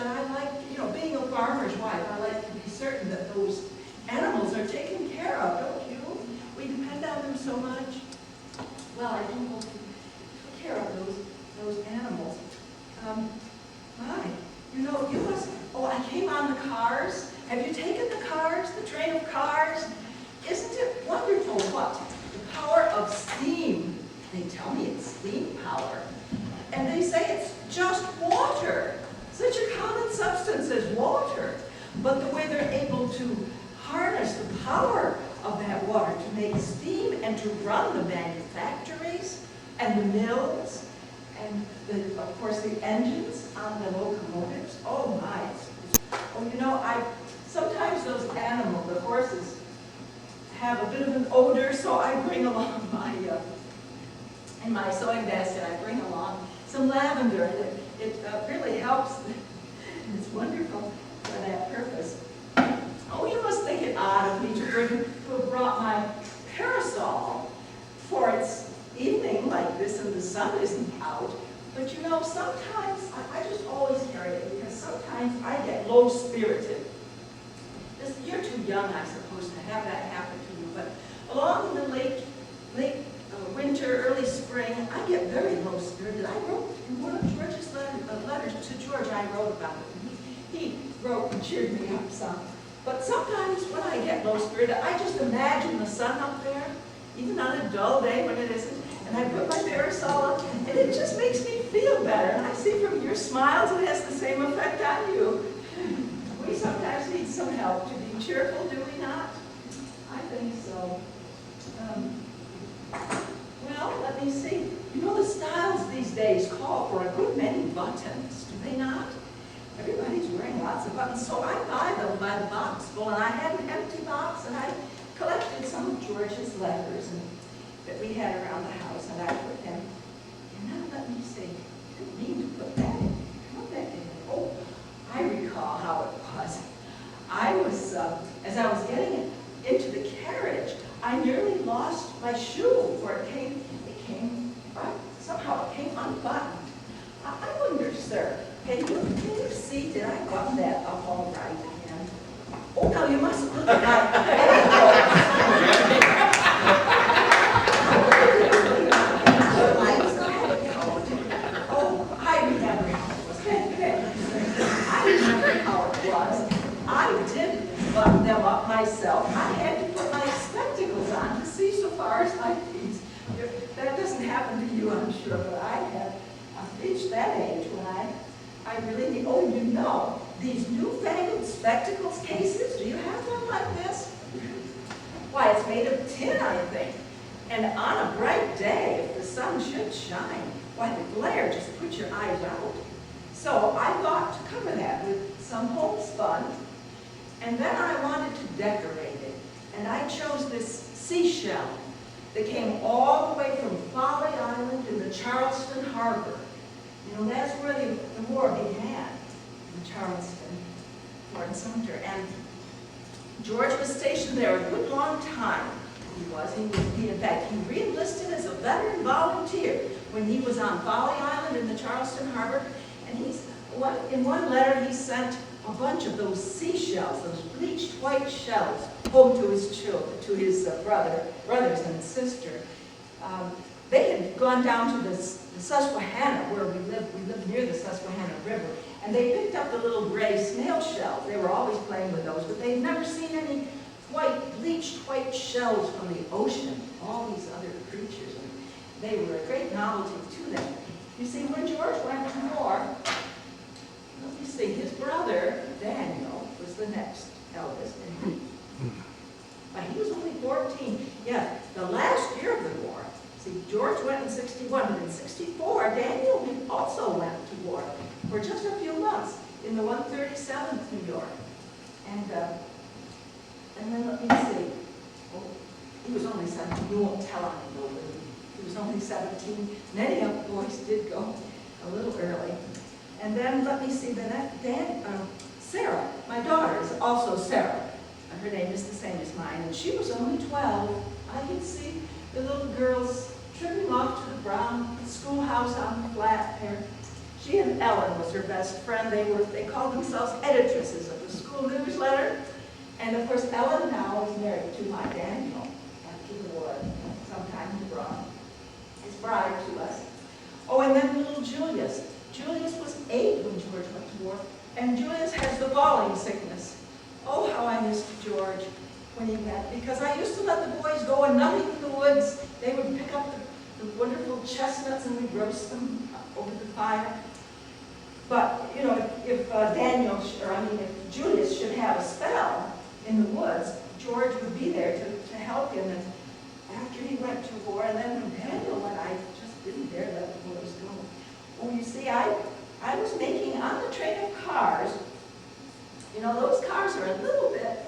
that I like, you know, being a farmer's wife, I like to be certain that those animals are taken care of, don't you? We depend on them so much. Well, I do hope you took care of those animals. My, you know, you must, oh, I came on the cars. Have you taken the cars, the train of cars? Isn't it wonderful what? The power of steam. They tell me it's steam power. And they say it's just water. Such a common substance as water. But the way they're able to harness the power of that water to make steam and to run the manufactories and the mills and, of course, the engines on the locomotives. Oh, my. Oh, you know, sometimes those animals, the horses, have a bit of an odor, so I bring along in my sewing basket, I bring along some lavender, and it really helps. It's wonderful for that purpose. Oh, you must think it odd of me to have brought my parasol for its evening like this and the sun isn't out. But you know, sometimes, I just always carry it because sometimes I get low-spirited. You're too young, I suppose, to have that happen to you, but along in the late winter, early spring, I get very low-spirited. I wrote in one of George's letters to George, I wrote about it. He wrote and cheered me up some. But sometimes when I get low-spirited, I just imagine the sun up there, even on a dull day when it isn't, and I put my parasol up, and it just makes me feel better. And I see from your smiles it has the same effect on you. We sometimes need some help to be cheerful, do we not? I think so. Well, let me see. You know, the styles these days call for a good many buttons, do they not? Everybody's wearing lots of buttons, so I buy them by the boxful, and I had an empty box, and I collected some of George's letters that we had around the house, and I put them. And now let me see. I didn't mean to put that in. Put that in. Oh, I recall how it was. I was, as I was getting into the carriage, I nearly lost my shoe, for somehow it came unbuttoned. I wonder, sir, can you see, did I button that up all right again? Oh, no, you mustn't look at Oh, I remember how it was. I remember how it was. I did button them up myself. I had to put my spectacles on to see so far as my feet. That doesn't happen to you, I'm sure, but I've reached that age when I really need, oh, you know, these newfangled spectacles cases, do you have one like this? Why, it's made of tin, I think. And on a bright day, if the sun should shine, why, the glare just puts your eyes out. So I thought to cover that with some homespun, and then I wanted to decorate it. And I chose this seashell that came all the way from Folly Island in the Charleston Harbor. You know, that's where the war began, in Charleston, Fort Sumter. And George was stationed there a good long time. In fact, he re-enlisted as a veteran volunteer when he was on Folly Island in the Charleston Harbor. And in one letter, he sent a bunch of those seashells, those bleached white shells, home to his children, to his brothers and sister. They had gone down to the Susquehanna, where we lived near the Susquehanna River, and they picked up the little gray snail shells. They were always playing with those, but they'd never seen any bleached white shells from the ocean, all these other creatures, and they were a great novelty to them. You see, when George went to war, let me see, his brother, Daniel, was the next eldest, and he was only 14. Yeah, the last year of the war. See, George went in 61, but in 64, Daniel also went to war for just a few months in the 137th New York. And then let me see. Oh, he was only 17. You won't tell on him, though, will you? He was only 17. Many of the boys did go a little early. And then let me see. Sarah, my daughter, is also Sarah. Her name is the same as mine, and she was only 12. I could see the little girls tripping off to the brown schoolhouse on the flat there. She and Ellen was her best friend. They called themselves editresses of the school newsletter. And of course, Ellen now is married to my Daniel after the war. Sometime he brought his bride to us. Oh, and then little Julius. Julius was 8 when George went to war, and Julius has the falling sickness. Oh, how I missed George when he went, because I used to let the boys go and nutting in the woods. They would pick up the wonderful chestnuts and we'd roast them over the fire. But, you know, if if Julius should have a spell in the woods, George would be there to help him. And after he went to war, and then when Daniel went, I just didn't dare let the boys go. Oh, you see, I was making on the train of cars. You know, those cars are a little bit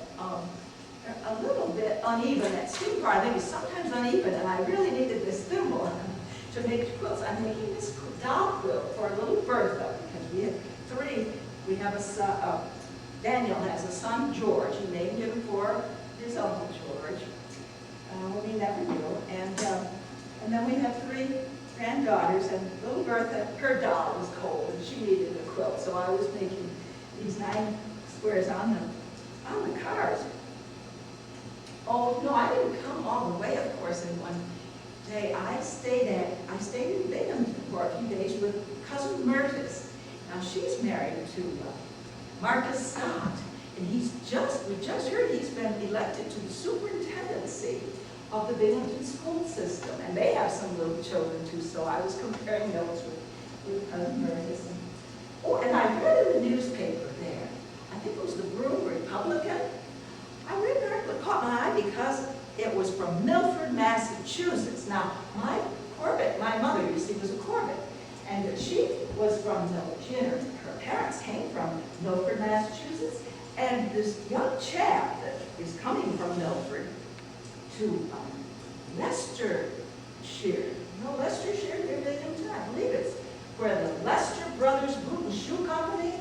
uneven at steam car. They were sometimes uneven, and I really needed this thimble to make quilts. I'm making this doll quilt for little Bertha, because we have 3. We have a son, Daniel has a son, George. He named him for his uncle George. We never knew. And then we have 3 granddaughters, and little Bertha, her doll was cold, and she needed a quilt. So I was making these 9 squares on the cars. Oh, no, I didn't come all the way, of course, in one day. I stayed in Binghamton for a few days with cousin Mertis. Now, she's married to Marcus Scott, and we just heard he's been elected to the superintendency of the Binghamton school system, and they have some little children too, so I was comparing those with cousin Mertis. And I read in the newspaper there, I think it was the Broome Republican. I read an article that caught my eye because it was from Milford, Massachusetts. Now, my mother, you see, was a Corbett, and she was from Milford. Her parents came from Milford, Massachusetts, and this young chap that is coming from Milford to Leicestershire. No, Leicestershire, near Binghamton, I believe it's where the Lester Brothers Boot and Shoe Company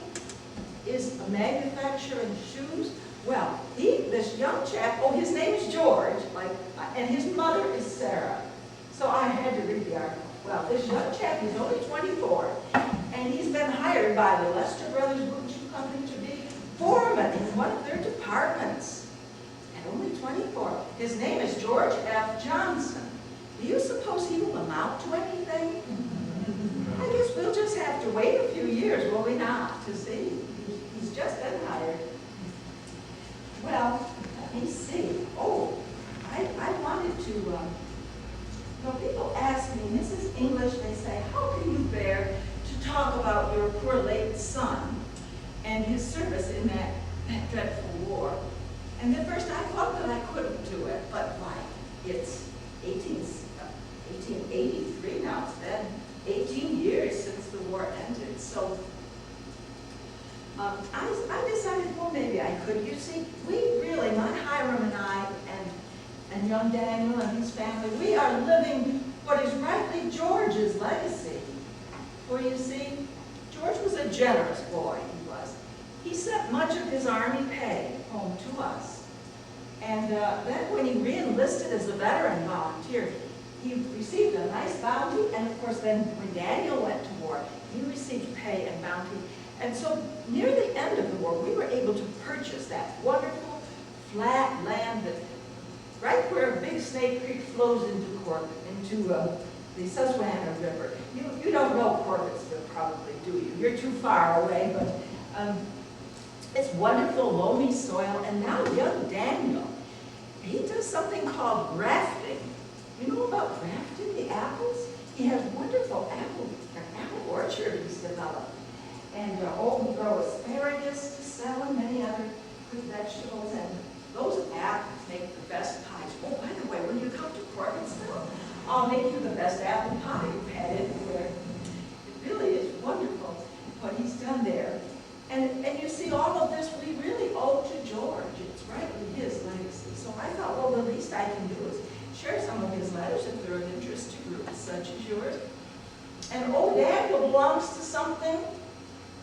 is a manufacturer in shoes. Well, this young chap, his name is George, and his mother is Sarah. So I had to read the article. Well, this young chap, he's only 24, and he's been hired by the Lester Brothers Boot and Shoe Company to be foreman in one of their departments. At only 24. His name is George F. Johnson. Do you suppose he will amount to anything? I guess we'll just have to wait a few years, will we not, to see. He's just been hired. Well, let me see. I wanted to, people ask me, Mrs. English, they say, how can you bear to talk about your poor late son and his service in that dreadful war? And at first I thought that I couldn't do it, but why? It's 1883 now. It's been 18 years since the war ended. So I decided, well, maybe I could. You see, we really, my Hiram and I, and young Daniel and his family, we are living what is rightly George's legacy. For you see, George was a generous boy, he was. He sent much of his army pay home to us. And then when he re-enlisted as a veteran volunteer, he received a nice bounty, and of course then when Daniel went to war, he received pay and bounty. And so near the end of the war, we were able to purchase that wonderful flat land that right where Big Snake Creek flows into the Susquehanna River. You don't know Corbett'sville probably, do you? You're too far away, but it's wonderful loamy soil. And now young Daniel, he does something called grafting. You know about grafting the apples? He has wonderful apple orchard he's developed. And we grow asparagus to sell and many other good vegetables. And those apples make the best pies. Oh, by the way, when you come to Corbett'sville, I'll make you the best apple pie you've had anywhere. It really is wonderful what he's done there. And you see, all of this we really owe to George. It's rightly his legacy. So I thought, well, the least I can do is share some of his letters if they're of interest to groups such as yours. And old Daniel belongs to something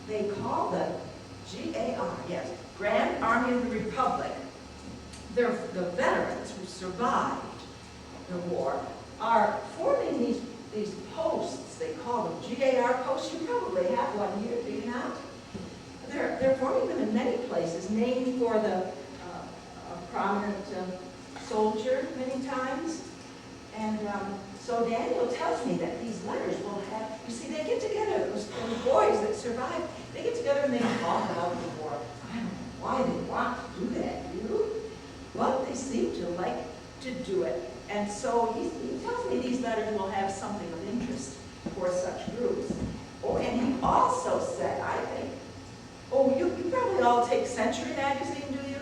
they call the GAR, yes, Grand Army of the Republic. They're the veterans who survived the war are forming these posts. They call them GAR posts. You probably have have one here, do you not? They're forming them in many places, named for the a prominent soldier many times. And so Daniel tells me that these letters will have, you see, they get together, those boys that survived, they get together and they talk about the war. I don't know why they want to do that, do you? Well, they seem to like to do it. And so he tells me these letters will have something of interest for such groups. Oh, and he also said, I think, oh, you probably all take Century magazine, do you?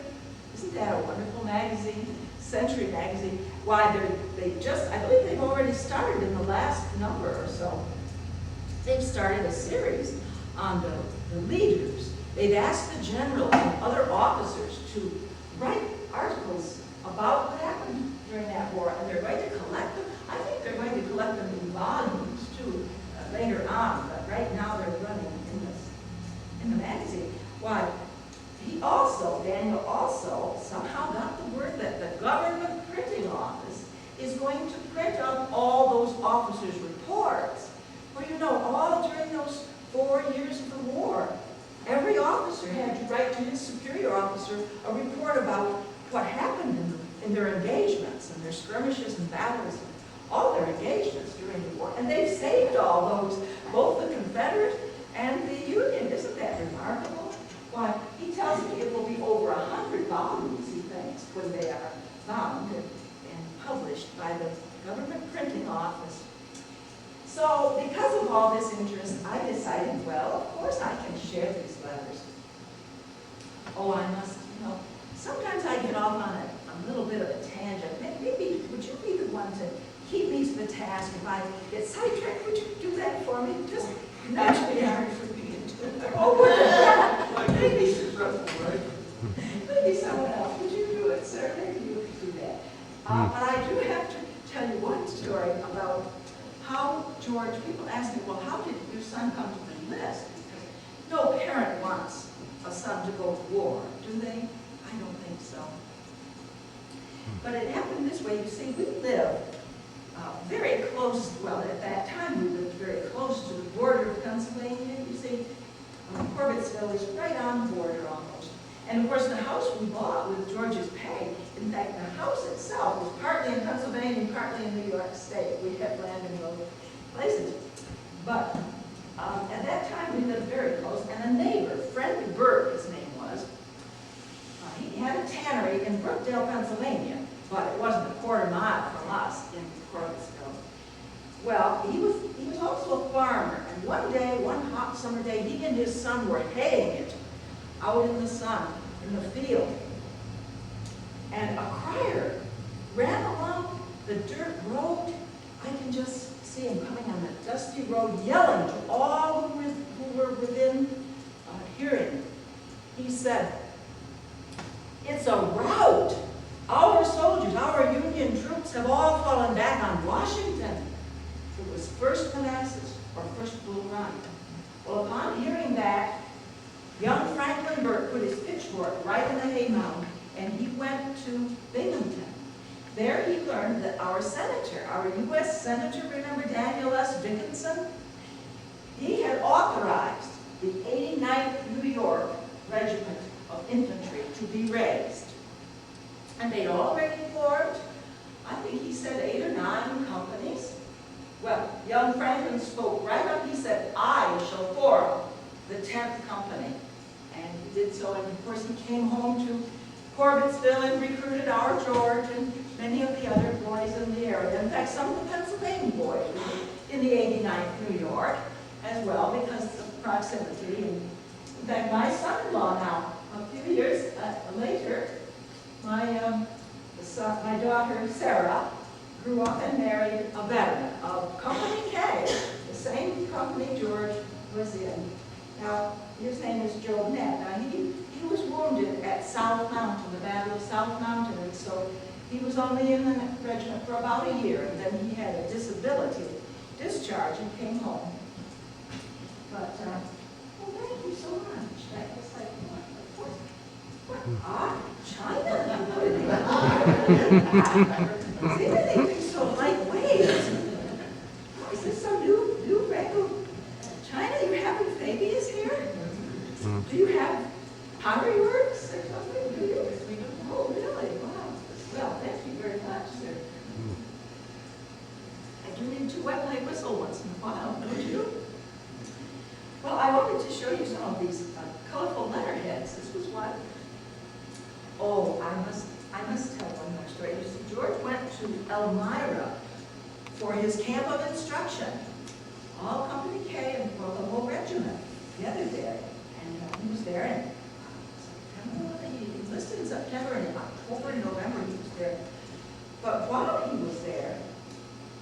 Isn't that a wonderful magazine? Century magazine. Why, I believe they've already started in the last number or so. They've started a series on the leaders. They've asked the general and other officers to write articles about what happened during that war, and they're going to collect them. I think they're going to collect them in volumes too later on, but right now they're running in the magazine. Why? Daniel also somehow got the word that the government printing office is going to print up all those officers' reports. Well, you know, all during those 4 years of the war, every officer had to write to his superior officer a report about what happened in their engagements and their skirmishes and battles, and all their engagements during the war. And they've saved all those, both the Confederate and the Union. Isn't that remarkable? Why, he tells me it will be over 100 volumes, he thinks, when they are bound and published by the government printing office. So, because of all this interest, I decided, well, of course I can share these letters. Oh, I must, you know, sometimes I get off on a little bit of a tangent. Maybe, would you be the one to keep me to the task if I get sidetracked? Would you do that for me? Just nudge me out for me. Oh, maybe successful, right? Maybe someone else. Would you do it, sir? Maybe you could do that. But I do have to tell you one story about how George, people ask me, well, how did your son come to enlist? Because no parent wants a son to go to war, do they? I don't think so. But it happened this way. You see, we lived very close, well, at that time we lived very close to the border of Pennsylvania. You see, Corbett'sville is right on the border almost. And of course, the house we bought with George's pay, in fact, the house itself was partly in Pennsylvania and partly in New York State. We had land in both places. But at that time, we lived very close. And a neighbor, Fred Burke, his name was, he had a tannery in Brookdale, Pennsylvania, but it wasn't a quarter mile from us in Corbett'sville. Well, he was also a farmer, and one hot summer day, he and his son were haying it out in the sun, in the field. And a crier ran along the dirt road. I can just see him coming on that dusty road, yelling to all who were within hearing. He said, "It's a rout. Our soldiers, our Union troops have all fallen back on Washington." It was First Manassas, or First Bull Run. Well, upon hearing that, young Franklin Burke put his pitchfork right in the hay mound, and he went to Binghamton. There he learned that our senator, our U.S. Senator, remember Daniel S. Dickinson? He had authorized the 89th New York Regiment of Infantry to be raised. And they'd already formed, I think he said 8 or 9 companies. Well, young Franklin spoke right up. He said, "I shall form the 10th company." And he did so, and of course he came home to Corbett'sville and recruited our George and many of the other boys in the area. In fact, some of the Pennsylvania boys were in the 89th New York as well because of proximity. And in fact, my son-in-law now, a few years later, my daughter Sarah grew up and married a veteran of Company K, the same company George was in. Now, his name is Joe Nett. Now, he was wounded at South Mountain, the Battle of South Mountain, and so he was only in the regiment for about a year, and then he had a disability discharge and came home. But, well, thank you so much. That was like, China, you put it in. See, everything's so lightweight. Is this some new record? China, you have having Fabius here? Do you have pottery works or something? Do you? Oh, really? Wow. Well, thank you very much, sir. I do need to wet my whistle once in a while, don't you? Well, I wanted to show you some of these colorful letterheads. This was one. Oh, I must tell one more story. You see, George went to Elmira for his camp of instruction. All Company K and well, the whole regiment gathered there. And he was there in September. He enlisted in September, and in October and November he was there. But while he was there,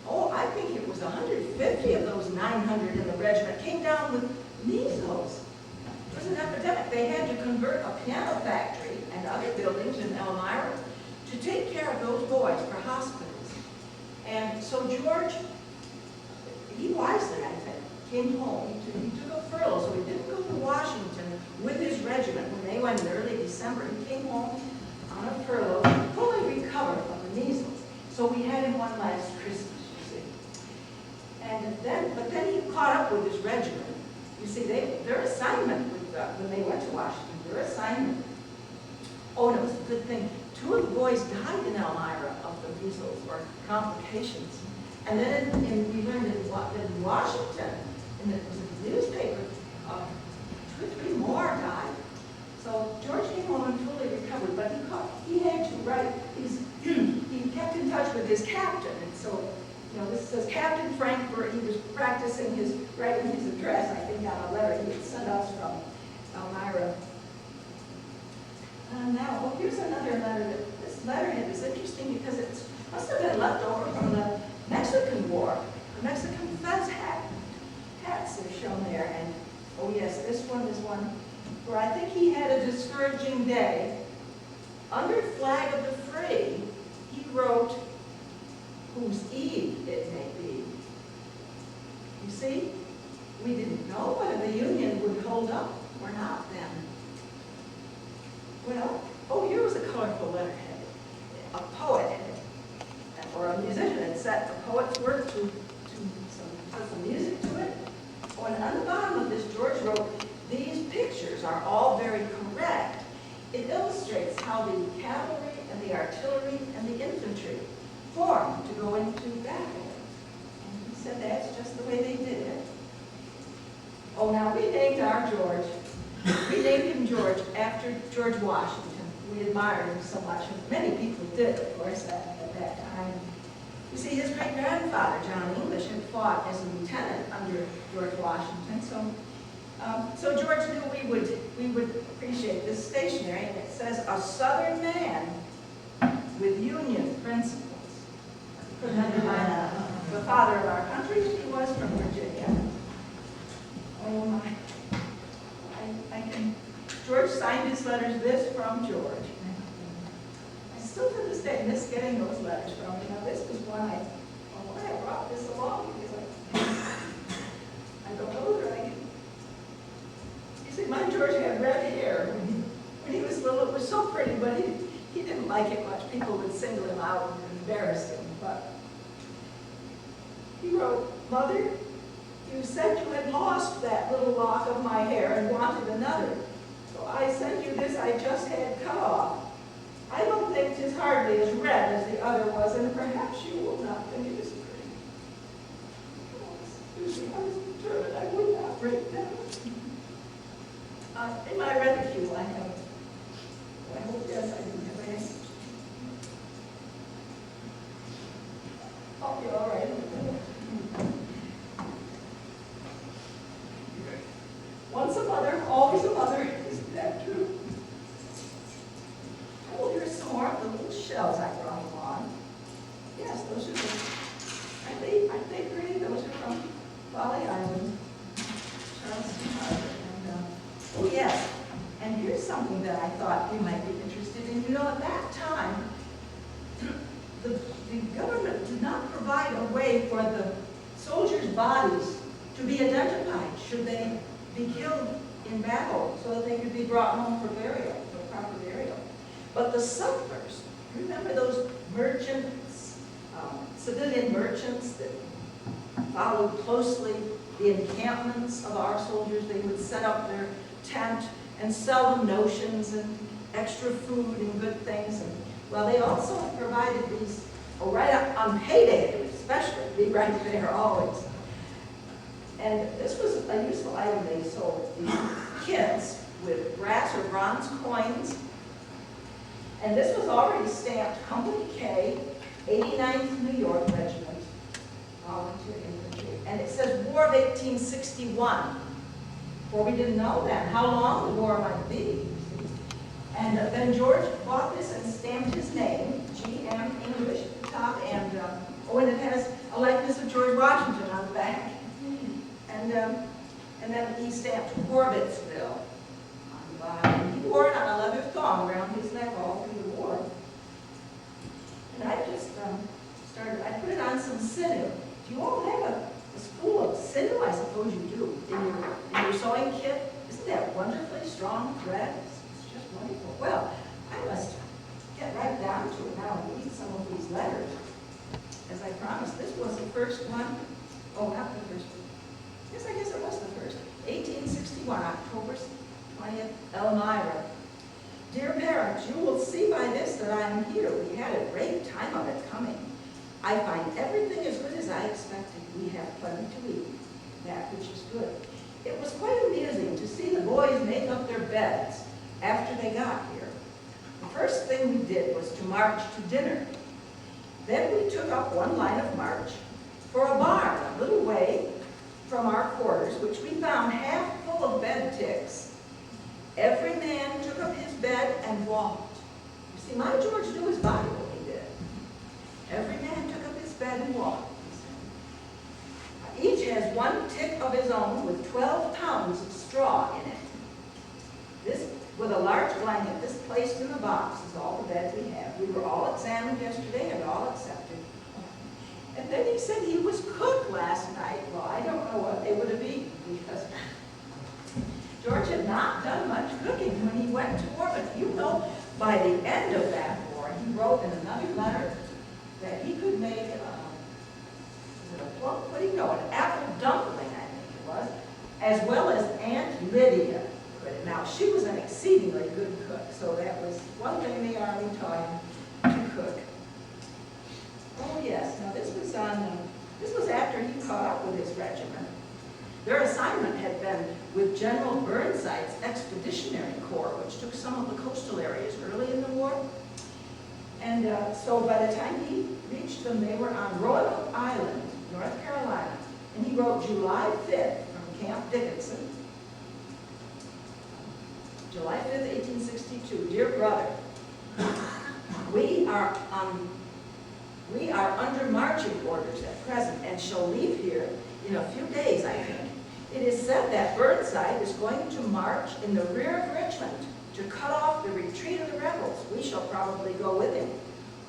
I think it was 150 of those 900 in the regiment came down with measles. It was an epidemic. They had to convert a piano factory and other buildings in Elmira to take care of those boys for hospitals. And so George, he wisely, I think, came home. He took a furlough, so he didn't go to Washington with his regiment. When they went in early December, he came home on a furlough, fully recovered from the measles. So we had him one last Christmas, you see. But then he caught up with his regiment. You see, their assignment when they went to Washington, their assignment. Oh, and it was a good thing. 2 of the boys died in Elmira of the measles or complications. And then we learned in Washington, in the newspaper, 2 or 3 more died. So George came home and fully recovered, but he had to write he kept in touch with his captain, and so this says Captain Frankfurt. He was practicing writing his address, I think, on a letter he had sent us from Elmira. Now, here's another letter. This letterhead is interesting because it must have been left over from the Mexican War. The Mexican fez hats are shown there, and oh yes, this one is one where I think he had a discouraging day. Under flag of the free, he wrote, "Whose eve it may be." You see, we didn't know whether the Union would hold up or not then. Well, here was a colorful letterhead. A poet or a musician had set a poet's work to put some music to it. Oh, and on the bottom of this, George wrote, "These pictures are all very correct. It illustrates how the cavalry and the artillery and the infantry formed to go into battle." And he said that's just the way they did it. Oh, now we named our George. We named him George after George Washington. We admired him so much, and many people did, of course, at that time. You see, his great-grandfather, John English, had fought as a lieutenant under George Washington, so George knew we would appreciate this stationery, and it says, "A Southern man with Union principles." Couldn't underline that. The father of our country, he was from Virginia. Oh my. George signed his letters, "This from George." I still to this day miss getting those letters from him. Now this was one I brought this along because I don't know that I can. You see, my George had red hair when he was little. It was so pretty, but he didn't like it much. People would single him out and embarrass him. But he wrote, "Mother, you said you had lost that little lock of my hair and wanted another. So I sent you this I just had cut off. I don't think 'tis hardly as red as the other was, and perhaps you will not think it is pretty." Oh, Susie, I was determined I would not break down. In my reticule, I have, I hope, yes, I do have a, I'll be all right in a minute. Once a mother, always a mother. Isn't that true? Oh, here's some more of the little shells I brought along. Yes, those are aren't they pretty? Those are from Folly Island, Charleston Harbor. And, oh yes, and here's something that I thought you might be interested in. You know, at that time, the government did not provide a way for the soldiers' bodies to be identified should they be killed in battle, so that they could be brought home for burial, for proper burial. But the settlers, remember those merchants, civilian merchants that followed closely the encampments of our soldiers soldiers, they would set up their tent and sell them notions and extra food and good things. And, well, they also provided these, right up on payday, especially, be right there always. And this was a useful item. They sold these kits with brass or bronze coins. And this was already stamped Company K, 89th New York Regiment, Volunteer Infantry. And it says War of 1861. Well, we didn't know then how long the war might be. And then George bought this and stamped his name, G.M. English at the top, and it has a likeness of George Washington on the back. And then he stamped Corvettsville on the bottom. He wore it on a leather thong around his neck all through the war. And I just I put it on some sinew. Do you all have a spool of sinew? I suppose you do. In your sewing kit? Isn't that wonderfully strong thread? It's just wonderful. Well, I must get right down to it now and read some of these letters. As I promised, this was the first one. Oh, not the first one. Yes, I guess it was the first. 1861, October 20th, Elmira. Dear parents, you will see by this that I am here. We had a great time of it coming. I find everything as good as I expected. We have plenty to eat, that which is good. It was quite amusing to see the boys make up their beds after they got here. The first thing we did was to march to dinner. Then we took up one line of march for a barn a little way from our quarters, which we found half full of bed ticks. Every man took up his bed and walked. You see, my George knew his body what he did. Every man took up his bed and walked. Each has one tick of his own with 12 pounds of straw in it. This, with a large blanket, this placed in the box is all the bed we have. We were all examined yesterday and all accepted. And then he said he was cook last night. Well, I don't know what they would have eaten because George had not done much cooking when he went to war. But you know, by the end of that war, he wrote in another letter that he could make what do you know, an apple dumpling, I think it was, as well as Aunt Lydia could. Now, she was an exceedingly good cook, so that was one thing the Army taught him to cook. Oh yes, now this was after he caught up with his regiment. Their assignment had been with General Burnside's Expeditionary Corps, which took some of the coastal areas early in the war. And so by the time he reached them, they were on Roanoke Island, North Carolina. And he wrote July 5th from Camp Dickinson. July 5th, 1862. Dear brother, we are under marching orders at present and shall leave here in a few days, I think. It is said that Burnside is going to march in the rear of Richmond to cut off the retreat of the rebels. We shall probably go with him.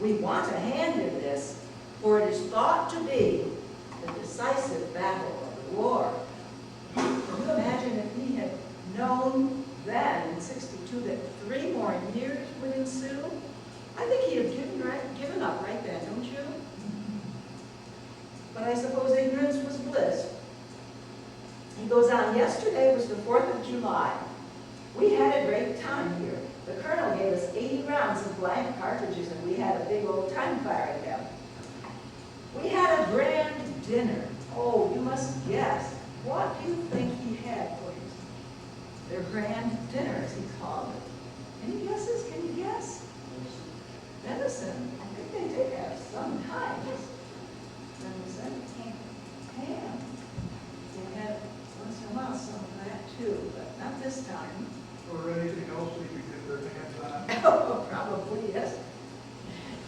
We want a hand in this, for it is thought to be the decisive battle of the war. Can you imagine if he had known then, in '62, that 3 more years would ensue? I think he'd have given up right then, don't you? But I suppose ignorance was bliss. He goes on, yesterday was the 4th of July. We had a great time here. The colonel gave us 80 rounds of blank cartridges, and we had a big old time firing them. We had a grand dinner. Oh, you must guess. What do you think he had for their grand dinner, as he called it? Any guesses? Can you guess? Venison. I think they did have some kinds. Venison. Ham. They had once in a while some of that too, but not this time. Or anything else they could get their hands on? Oh, probably, yes.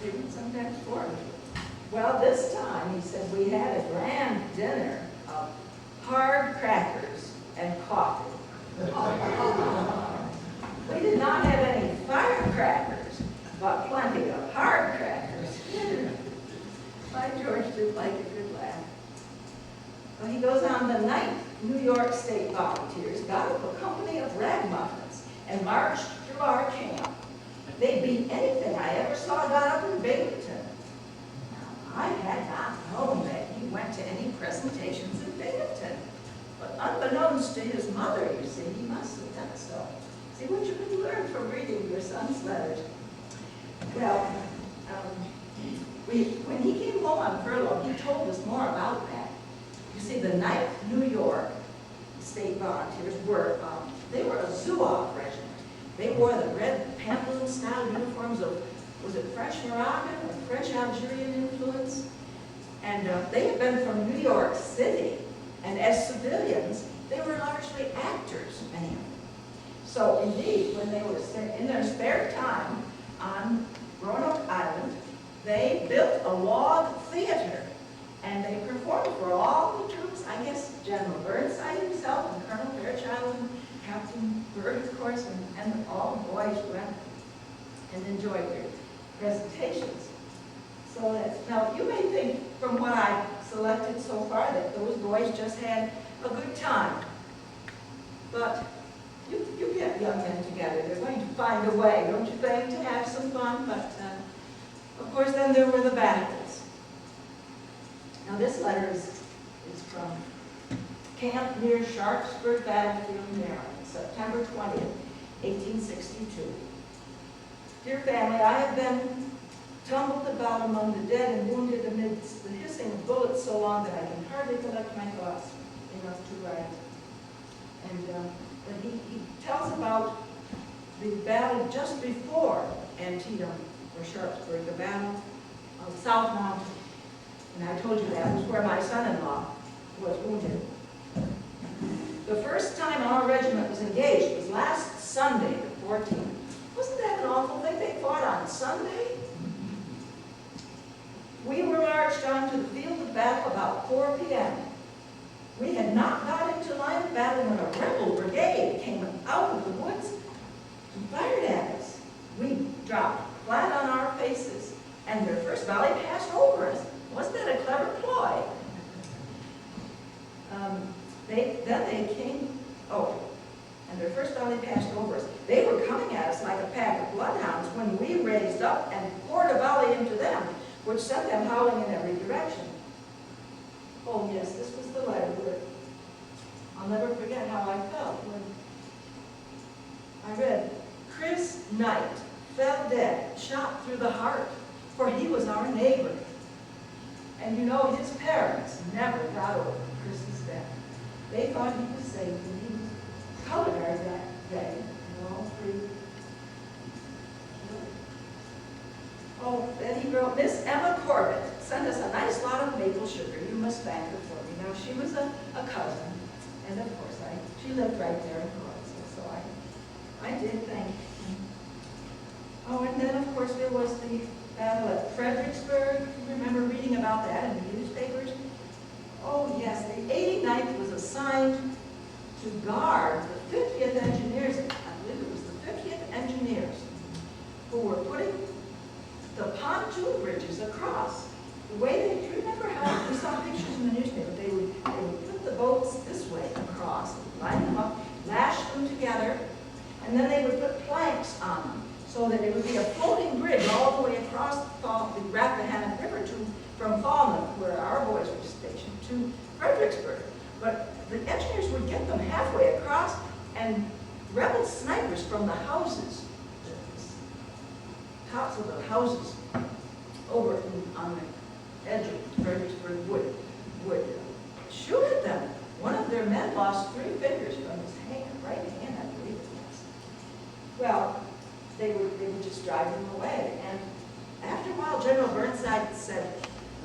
They would sometimes form it. Well, this time, he said, we had a grand dinner of hard crackers and coffee. We did not have any firecrackers, but plenty of hard crackers. My George did like a good laugh. Well, he goes on, the 9th New York State Volunteers got up a company of ragamuffins and marched through our camp. They beat anything I ever saw got up in Binghamton. Now, I had not known that he went to any presentations in Binghamton, but unbeknownst to his mother, you see, he must have done so. See what you can learn from reading your son's letters. Well, when he came home on furlough, he told us more about that. You see, the 9th New York State Volunteers were, they were a Zouave regiment. They wore the red pantaloon-style uniforms of, was it French Moroccan or French Algerian influence? And they had been from New York City, and as civilians, they were largely actors, many of them. So indeed, when they were in their spare time on Roanoke Island, they built a log theater, and they performed for all the troops. I guess General Burnside himself, and Colonel Fairchild, and Captain Byrd, of course, and all the boys went and enjoyed their presentations. So that's, now you may think from what I've selected so far that those boys just had a good time. But you get young men together, they're going to find a way, don't you think, to have some fun? But of course then there were the battles. Now this letter is from camp near Sharpsburg Battlefield, Maryland, September 20th, 1862. Dear family, I have been tumbled about among the dead and wounded amidst the hissing of bullets so long that I can hardly collect my thoughts enough to write. And but he tells about the battle just before Antietam or Sharpsburg, the battle of South Mountain. And I told you that was where my son-in-law was wounded. The first time our regiment was engaged was last Sunday, the 14th. Wasn't that an awful thing? They fought on Sunday? We were marched on to the field of battle about 4 p.m. We had not got into line of battle when a rebel brigade came out of the woods and fired at us. We dropped flat on our faces, and their first volley passed over us. Wasn't that a clever ploy? Then they came, and their first volley passed over us. They were coming at us like a pack of bloodhounds when we raised up and poured a volley into them, which sent them howling in every direction. Oh yes, this was the letter where I'll never forget how I felt when I read, Chris Knight fell dead, shot through the heart, for he was our neighbor. And you know, his parents never got over Chris's death. They thought he was safe, and he was color guard that day, and all three. Oh, then he wrote, Miss Emma Corbett sent us a nice lot of maple sugar. You must thank her for me. Now, she was a cousin, and of course, she lived right there in Clarksville, so I did thank her. Oh, and then, of course, there was the battle at Fredericksburg. You remember reading about that in the newspapers? Oh, yes, the 89th was assigned to guard the 50th Engineers. I believe it was the 50th Engineers who were putting the pontoon bridges across. The way they, do you remember how we saw pictures in the newspaper? They would put the boats this way across, line them up, lash them together, and then they would put planks on them so that it would be a floating bridge all the way across the Rappahannock River from Falmouth, where our boys were stationed, to Fredericksburg. But the engineers would get them halfway across, and rebel snipers from the houses, tops of the houses over on the edge of Fredericksburg would shoot at them. One of their men lost 3 fingers from his hand, right hand, I believe it was. Well, they would just drive them away. And after a while, General Burnside said,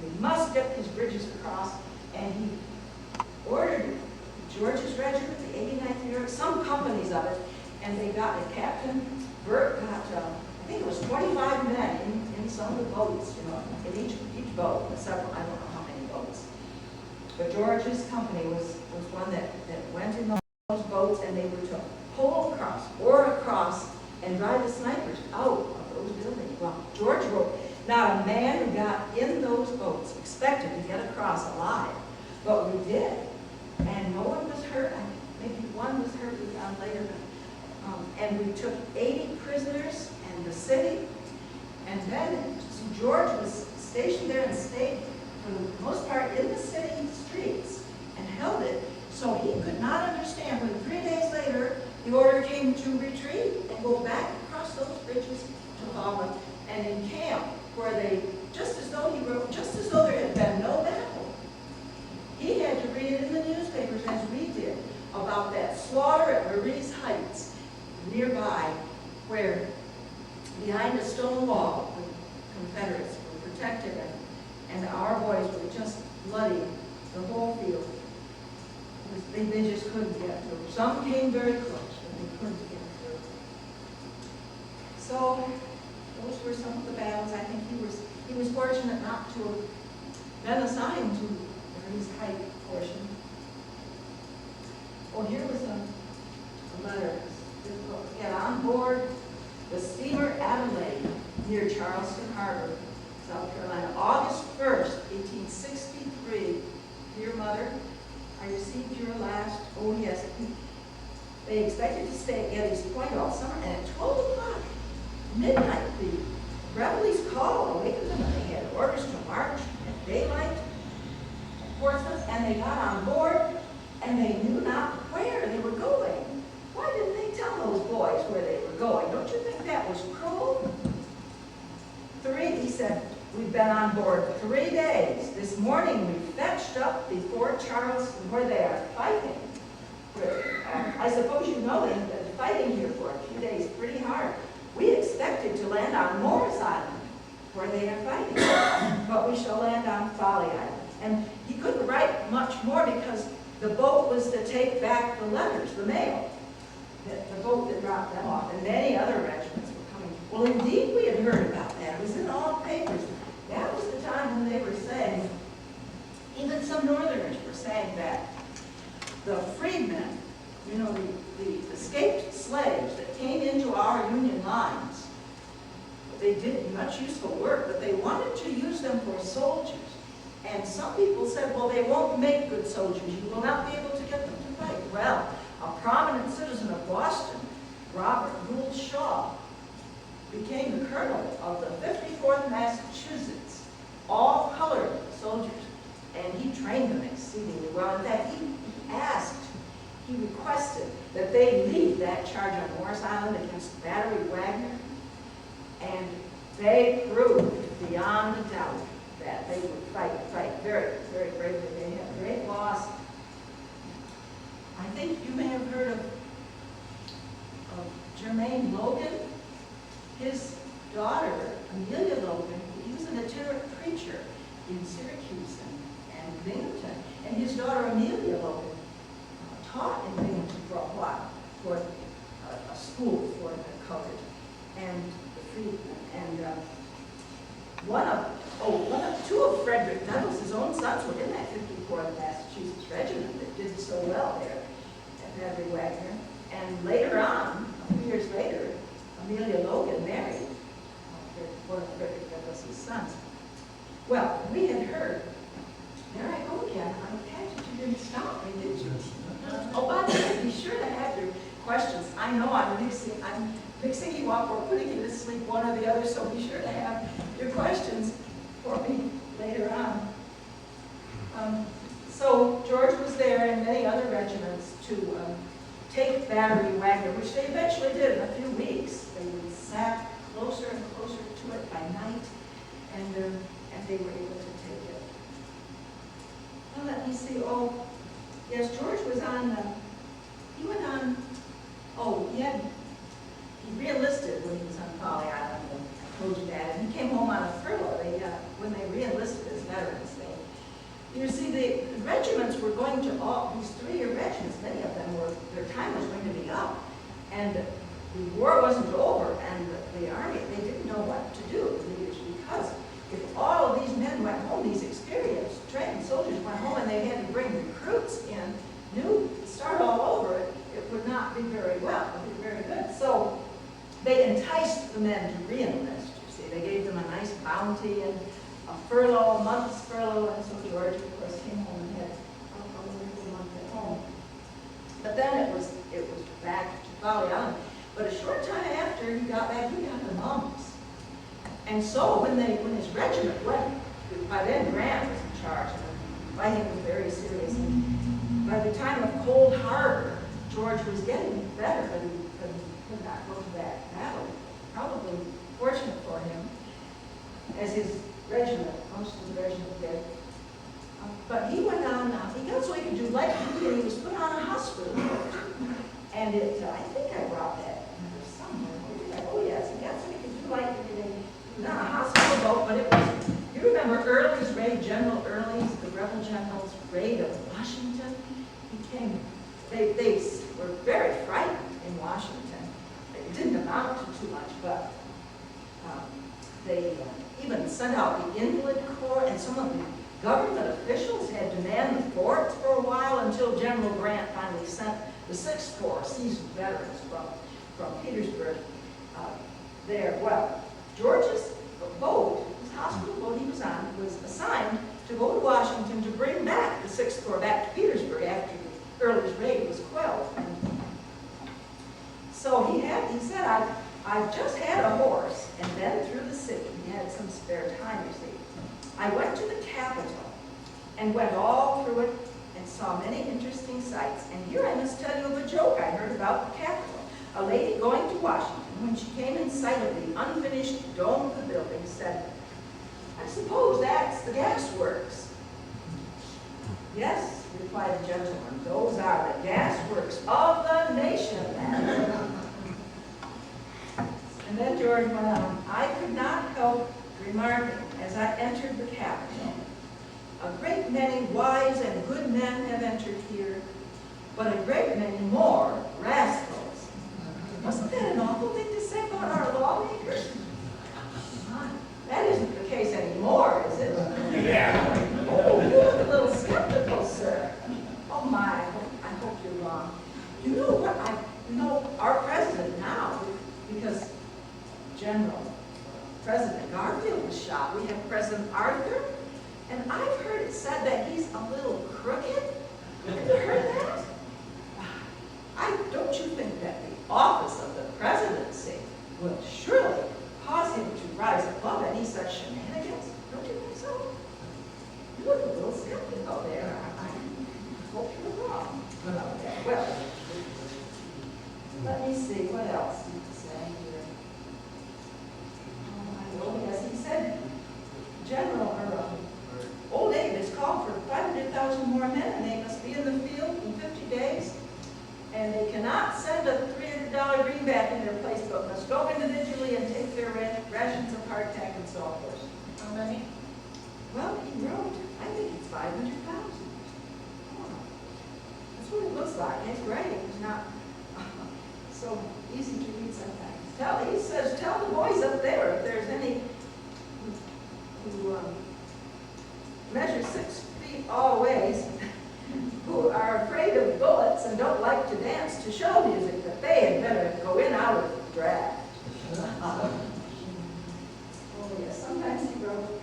we must get these bridges across, and he ordered George's regiment, the 89th New York, some companies of it, and they got a Captain Burt got, I think it was 25 men in some of the boats, you know, in each boat, several, I don't know how many boats. But George's company was one that went in those boats, and they were to pull across, oar across, and drive the snipers out of those buildings. Well, George wrote, not a man who got in those boats expected to get across alive, but we did. And no one was hurt. Maybe one was hurt, we found later. And we took 80 prisoners in the city. And then George was stationed there and stayed, for the most part, in the city streets and held it So he could not understand when 3 days later, the order came to retreat and go back across those bridges to Falmouth and encamp where they, just as though there had been no battle. He had to read it in the newspapers as we did about that slaughter at Marie's Heights nearby, where behind a stone wall the Confederates were protected and our boys were just bloody the whole field. They just couldn't get through. Some came very close, but they couldn't get through. So those were some of the battles. I think he was fortunate not to have been assigned to Marie's Height portion. Oh, here was a letter. Get on board the steamer Adelaide near Charleston Harbor, South Carolina, August 1st, 1863. Dear Mother, I received your last, oh yes, they expected to stay at Getty's Point all summer, and at 12 o'clock, midnight, the revelries called, awakened them, and they had orders to march at daylight at Portsmouth, and they got on board, and they knew not where they were going. Why didn't they tell those boys where they were going? Don't you think that was cruel? He said, we've been on board 3 days. This morning we fetched up before Charleston where they are fighting. I suppose you know they've been fighting here for a few days pretty hard. We expected to land on Morris Island where they are fighting, but we shall land on Folly Island. And he couldn't write much more because the boat was to take back the letters, the mail. The boat that dropped them off, and many other regiments were coming. Well, indeed, we had heard about that. It was in all papers. That was the time when they were saying, even some Northerners were saying that the freedmen, you know, the escaped slaves that came into our Union lines, they did much useful work, but they wanted to use them for soldiers. And some people said, well, they won't make good soldiers. You will not be able to get them to fight. Well, a prominent citizen of Boston, Robert Gould Shaw, became the colonel of the 54th Massachusetts, all colored soldiers, and he trained them exceedingly well. In fact, he requested that they lead that charge on Morris Island against Battery Wagner, and they proved beyond a doubt that they would fight very, very bravely. They had great loss. I think you may have heard of Germaine Logan. His daughter, Amelia Logan, he was an itinerant preacher in Syracuse and Binghamton. And his daughter, Amelia Logan, taught in Binghamton for a while, for a school for the colored and the freedmen. And two of Frederick Douglass's own sons were in that 54th Massachusetts regiment that did so well there at Battery Wagner. And later on, a few years later, Amelia Logan married one of Frederick Douglass's sons. Well, we had heard, there I go again, I catch it, you didn't stop me, did you? Oh, by the way, be sure to have your questions. I know I'm mixing you up or putting you to sleep, one or the other, so be sure to have your questions for me later on. So George was there and many other regiments to take Battery Wagner, which they eventually did in a few weeks. They would sat closer and closer to it by night, and they were able to take it. Well, let me see. Oh, yes, George was on. He went on. Oh, he re-enlisted when he was on Folly Island. I told you that, and he came home on a furlough. When they re-enlisted as veterans, you see, the regiments were going to these 3-year regiments, many of them their time was going to be up. And the war wasn't over, and the Army, they didn't know what to do, the leaders, because if all of these men went home, these experienced, trained soldiers went home, and they had to bring recruits in, start all over, it would not be very well, it would be very good. So they enticed the men to re-enlist, you see. They gave them a nice bounty and a furlough, a month's furlough, and so George, of course, came home and had a wonderful month at home. But then it was back to Folly Island. But a short time after he got back, he got the mumps. And so when his regiment went, by then Grant was in charge, and the fighting was very serious. by the time of Cold Harbor, George was getting better, but he could not go to that battle. Probably fortunate for him, as his regiment, most of the regiment did. But he went on, he got so he could do light duty, and he was put on a hospital boat. And I think I brought that somewhere. Oh yes, he got so he could do light duty, and he was on a hospital boat, but it was, you remember Early's raid, General Early's, the rebel general's raid of Washington? They were very frightened in Washington. It didn't amount to too much, but they even sent out the Invalid Corps, and some of the government officials had to man the forts for a while until General Grant finally sent the 6th Corps, seasoned veterans from Petersburg there. Well, George's boat, his hospital boat he was on, was assigned to go to Washington to bring back the 6th Corps back to Petersburg after the Early's raid was quelled. So he said, I've just had a horse and been through the city. He had some spare time, you see. I went to the Capitol and went all through it and saw many interesting sights. And here I must tell you of a joke I heard about the Capitol. A lady going to Washington, when she came in sight of the unfinished dome of the building, said, I suppose that's the gas works. Yes, replied the gentleman, those are the gas works of the nation. And then George went on, I could not help remarking as I entered the Capitol, a great many wise and good men have entered here, but a great many more rascals. Wasn't that an awful thing to say about our lawmakers? That isn't the case anymore, is it? Yeah. Oh, you look a little skeptical, sir. Oh my, I hope you're wrong. You know what? You know our president now, because President Garfield was shot. We have President Arthur, and I've heard it said that he's a little crooked. Have you heard that? Don't you think that the office of the presidency will surely cause him to rise above any such shenanigans? Don't you think so? You look a little skeptical there. I hope you're wrong about that. Well, let me see, what else did he say here? Oh, yes, he said, Old Abe has called for 500,000 more men, and they must be in the field in 50 days. And they cannot send a $300 greenback in their place, but must go individually and take their rations of hardtack and sawhorse. How many? Well, he wrote, I think it's 500,000. Oh, that's what it looks like. His writing is not so easy to read sometimes. He says, tell the boys up there if there's any who measure 6 feet all ways, who are afraid of bullets and don't like to dance to show music, that they had better go in out of the draft. Oh yes, sometimes he wrote,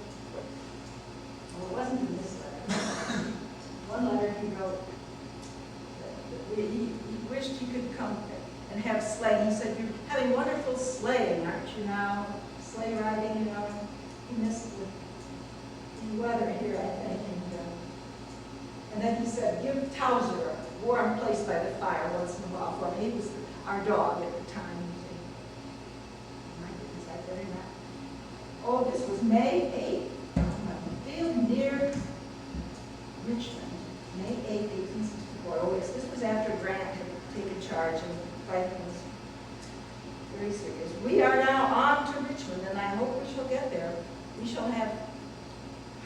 well, it wasn't in this letter. One letter he wrote, that he wished he could come and have sleighing. He said, you're having wonderful sleighing, aren't you now? Sleigh riding, you know. He missed the weather here, I think. And then he said, give Towser a warm place by the fire once in a while for me. He was our dog at the time. Is that very nice? Oh, this was May 8th, field near Richmond. May 8th, 1864. Oh, yes, this was after Grant had taken charge and the fighting was very serious. We are now on to Richmond, and I hope we shall get there. We shall have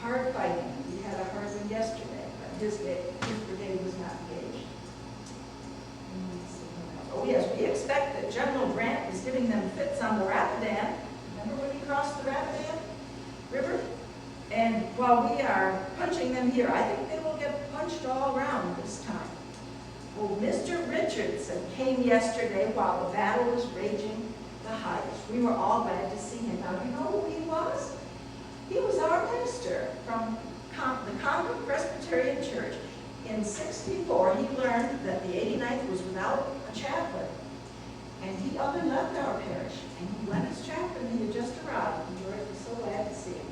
hard fighting. We had a hard one yesterday. His brigade was not engaged. Oh yes, we expect that General Grant is giving them fits on the Rapidan. Remember when he crossed the Rapidan River? And while we are punching them here, I think they will get punched all around this time. Oh, Mr. Richardson came yesterday while the battle was raging the highest. We were all glad to see him. Now, you know who he was? He was our minister from the Concord Presbyterian Church. In '64, he learned that the 89th was without a chaplain, and he up and left our parish, and he went as chaplain. He had just arrived, and George was so glad to see him.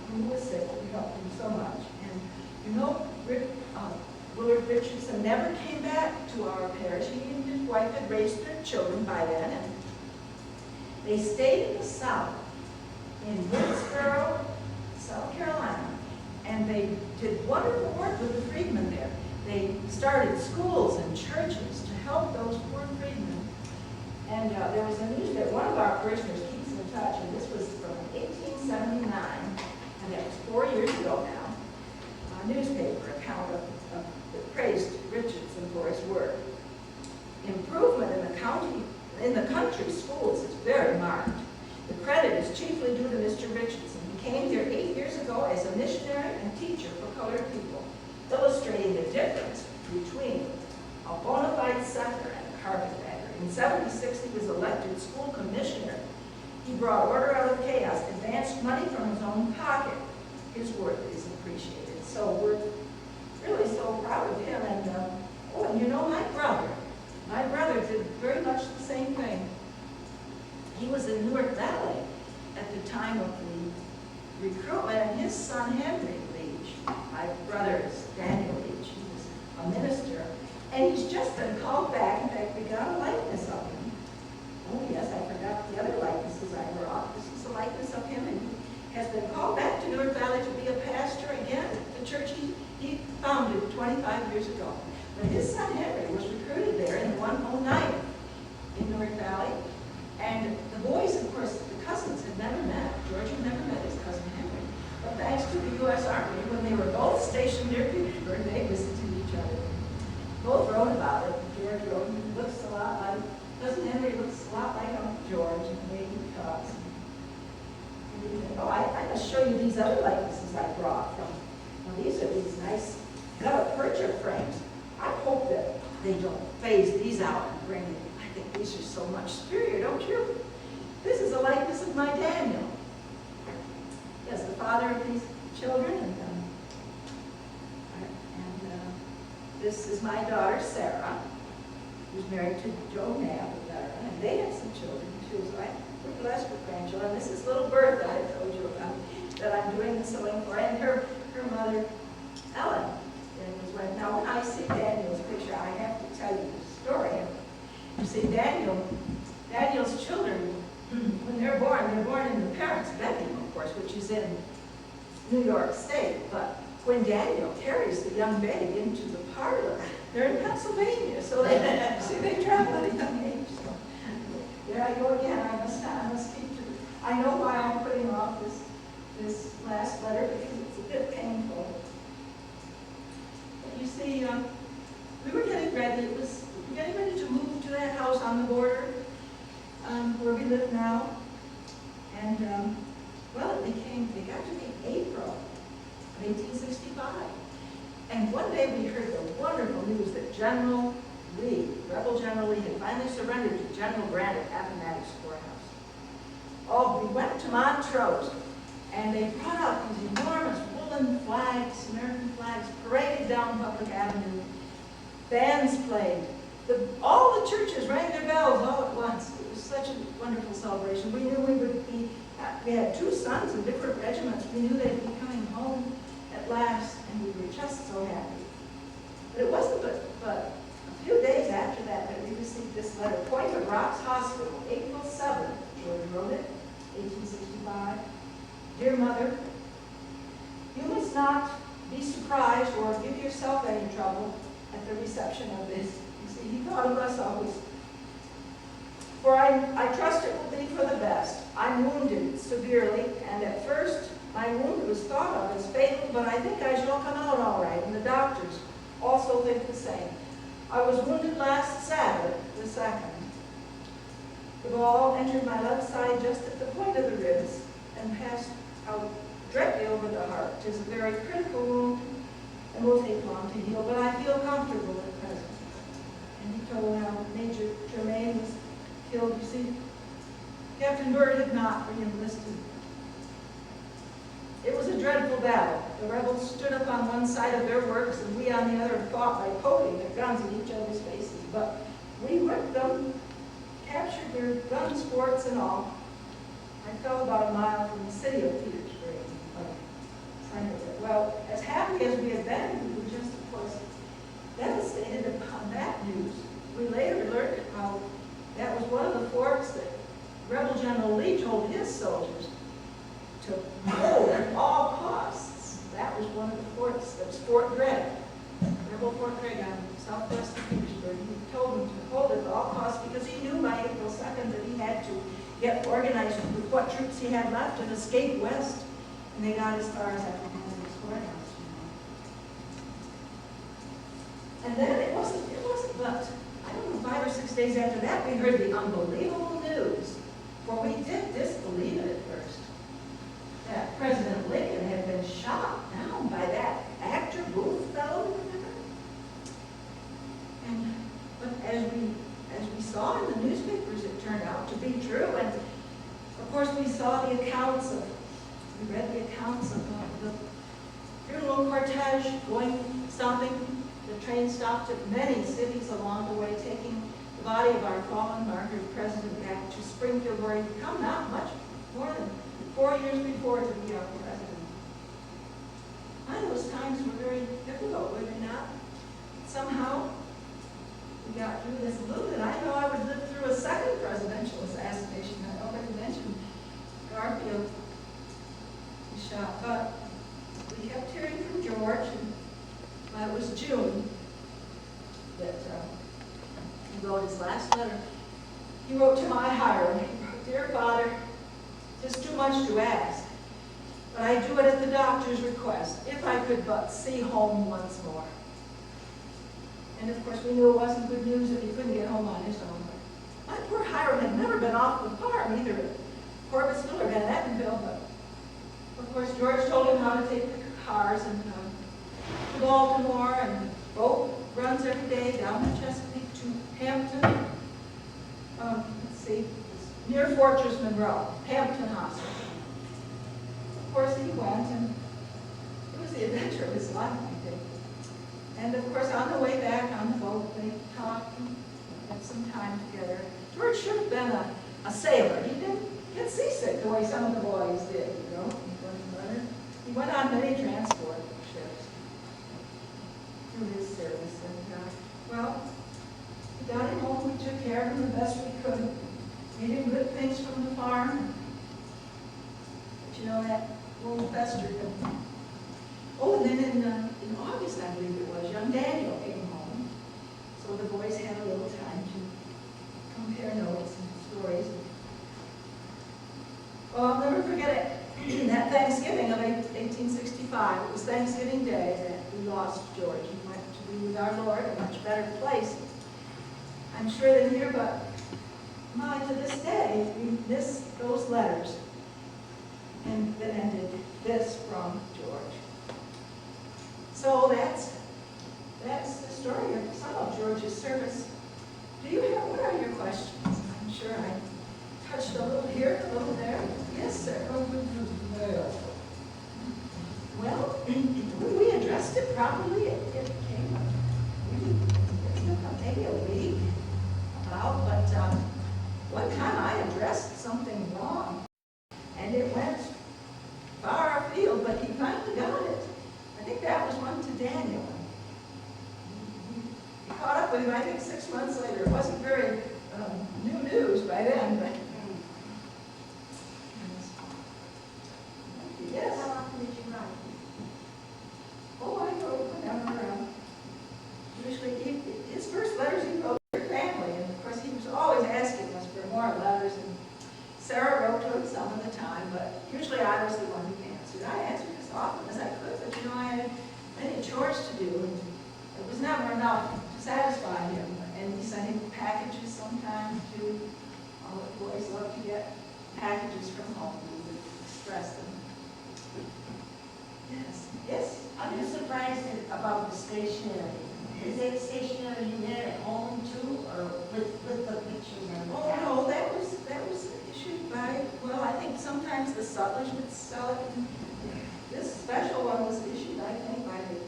When he was sick, we helped him so much. And you know, Willard Richardson never came back to our parish. He and his wife had raised their children by then, and they stayed in the South, in Woodsboro, South Carolina, and they did wonderful work with the freedmen there. They started schools and churches to help those poor freedmen. And there was a news that one of our parishioners keeps in touch, and this was from 1879, and that was 4 years ago now, a newspaper account that praised Richardson for his work. Improvement in the country schools is very marked. The credit is chiefly due to Mr. Richardson. He came here 8 years ago as a missionary and teacher for colored people, illustrating the difference between a bona fide settler and a carpetbagger. In 76, he was elected school commissioner. He brought order out of chaos, advanced money from his own pocket. His work is appreciated. So we're really so proud of him. And and you know, my brother did very much the same thing. He was in Newark Valley at the time of the recruitment, and his son Henry Leach, my brother is Daniel Leach, he was a minister, and he's just been called back. In fact, we got a likeness of him. Oh yes, I forgot the other likenesses I brought. This is a likeness of him, and he has been called back to Newark Valley to be a pastor again at the church he founded 25 years ago. But his son Henry was recruited there in 109 in Newark Valley. And the boys, of course, the cousins had never met. George had never met his cousin Henry. But thanks to the U.S. Army, when they were both stationed near Petersburg, they visited each other. Both wrote about it. George wrote, he looks a lot like, cousin Henry looks a lot like Uncle George in the way he talks. Oh, I must show you these other likenesses I brought from. Well, these are these nice gutta percha frames. I hope that they don't phase these out and bring it. I think these are so much superior, don't you? This is a likeness of my Daniel. Yes, the father of these children, and this is my daughter Sarah, who's married to Joe Knapp, a veteran, and they have some children too. So we're blessed with grandchildren. This is little Bertha I told you about that I'm doing the sewing for, and her mother Ellen. Now, when I see Daniel's picture, I have to tell you the story. You see, Daniel's children, when they're born in the parents' bedroom, of course, which is in New York State. But when Daniel carries the young baby into the parlor, they're in Pennsylvania. So they travel at a young age. So there I go again. I must keep to it. I know why I'm putting off this last letter, because it's a bit painful. You see, we were getting ready. We were getting ready to move to that house on the border where we live now. And, well, it got to be April of 1865. And one day we heard the wonderful news that General Lee, Rebel General Lee, had finally surrendered to General Grant at Appomattox Courthouse. Oh, we went to Montrose, and they brought out these enormous woolen flags, American flags, paraded down Public Avenue. Bands played. All the churches rang their bells all at once. It was such a wonderful celebration. We knew we had two sons in different regiments. We knew they'd be coming home at last, and we were just so happy. But it wasn't but a few days after that we received this letter. Point of Rocks Hospital, April 7th, George wrote it, 1865. Dear Mother, you must not be surprised or give yourself any trouble at the reception of this. You see, he thought of us always. For I trust it will be for the best. I'm wounded severely, and at first my wound was thought of as fatal, but I think I shall come out all right, and the doctors also think the same. I was wounded last Saturday, the 2nd. The ball entered my left side just at the point of the ribs and passed out directly over the heart. It is a very critical wound and will take long to heal, but I feel comfortable at present. And he told how Major Germain was killed. You see, Captain Byrd had not re-enlisted. It was a dreadful battle. The rebels stood up on one side of their works, and we on the other fought by poking their guns in each other's faces. But we whipped them, captured their guns, forts, and all. I fell about a mile from the city of Petersburg. Well, as happy as we had been, we were just news. We later learned how that was one of the forts that Rebel General Lee told his soldiers to hold at all costs. That was one of the forts, that was Fort Gregg, Rebel Fort Gregg on southwest of Petersburg. He told them to hold it at all costs because he knew by April 2nd that he had to get organized with what troops he had left and escape west. And they got as far as Appomattox Courthouse, And then it wasn't but, I don't know, 5 or 6 days after that, we heard the unbelievable news. For we did disbelieve it at first, that President Lincoln had been shot down by that actor Booth fellow. But as we saw in the newspapers, it turned out to be true. And of course, we read the accounts of the funeral cortege stopping. The train stopped at many cities along the way, taking the body of our fallen martyr president back to Springfield, where he'd come not much more than 4 years before to be our president. Those times were very difficult, were they not? Somehow, we got through this loop, and I know I would live through a second presidential assassination. I already mentioned Garfield was shot, but we kept hearing from George, and it was June that he wrote his last letter. He wrote to my Hiram. He wrote, "Dear Father, it's too much to ask, but I do it at the doctor's request, if I could but see home once more." And of course, we knew it wasn't good news that he couldn't get home on his own. My poor Hiram had never been off the farm, either at Corbettsville or Van Ettenville, but of course, George told him how to take the cars and to Baltimore, and the boat runs every day down the Chesapeake to Hampton. Near Fortress Monroe, Hampton Hospital. Of course, he went, and it was the adventure of his life, I think. And of course, on the way back on the boat, they talked and had some time together. George should have been a sailor. He didn't get seasick the way some of the boys did, you know. He went on many transport ships through his service. And, we got him home. We took care of him the best we could. Made him good things from the farm. But you know, that little festered him. Oh, and then in August, I believe it was, young Daniel came home. So the boys had a little time to compare notes and stories. Well, I'll never forget it. That Thanksgiving of 1865, it was Thanksgiving Day that we lost George. He went to be with our Lord, a much better place, I'm sure, than here, but to this day, we miss those letters. And that ended this from George. So that's the story of some of George's service. What are your questions? I'm sure I touched a little here, a little there. Yes, sir. Well, when we addressed it properly, it came maybe a week about, but one time I addressed something wrong, and it went far afield, but he finally got it. I think that was one to Daniel. He caught up with him, I think, 6 months later. It wasn't very new news by then, but yes. How often did you write? Oh, I wrote whenever. Usually, his first letters he wrote to your family, and of course he was always asking us for more letters. And Sarah wrote to him some of the time, but usually I was the one who answered. I answered as often as I could, but you know, I had many chores to do, and it was never enough to satisfy him. And he sent him packages sometimes too. All the boys love to get packages from home. We would express them. Yes. Yes. I'm just surprised about the stationery. Is it stationery you made at home too, or with the pictures and the Oh, no, that was issued by, well, I think sometimes the sutlers would sell it. And this special one was issued, I think, by the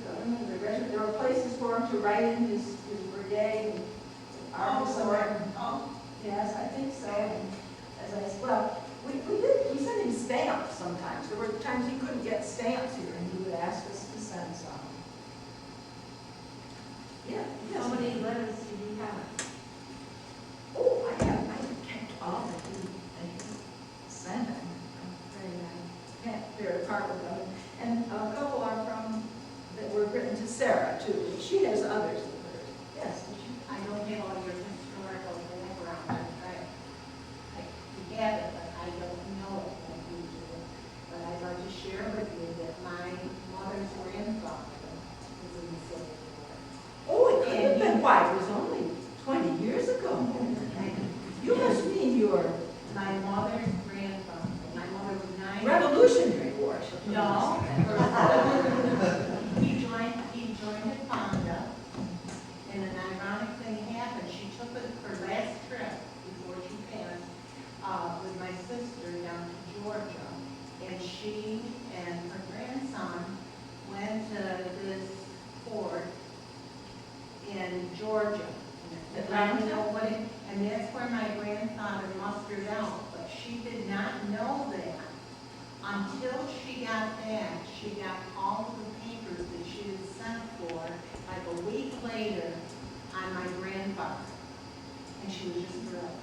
government, the regiment. There were places for him to write in his brigade. And yes, I think so. And we sent him stamps sometimes. There were times he couldn't get stamps here, and he would ask us to send some. Yeah. Yes. How many I know what it, and that's where my grandfather mustered out, but she did not know that until she got back. She got all of the papers that she had sent for, like a week later, on my grandfather. And she was just thrilled.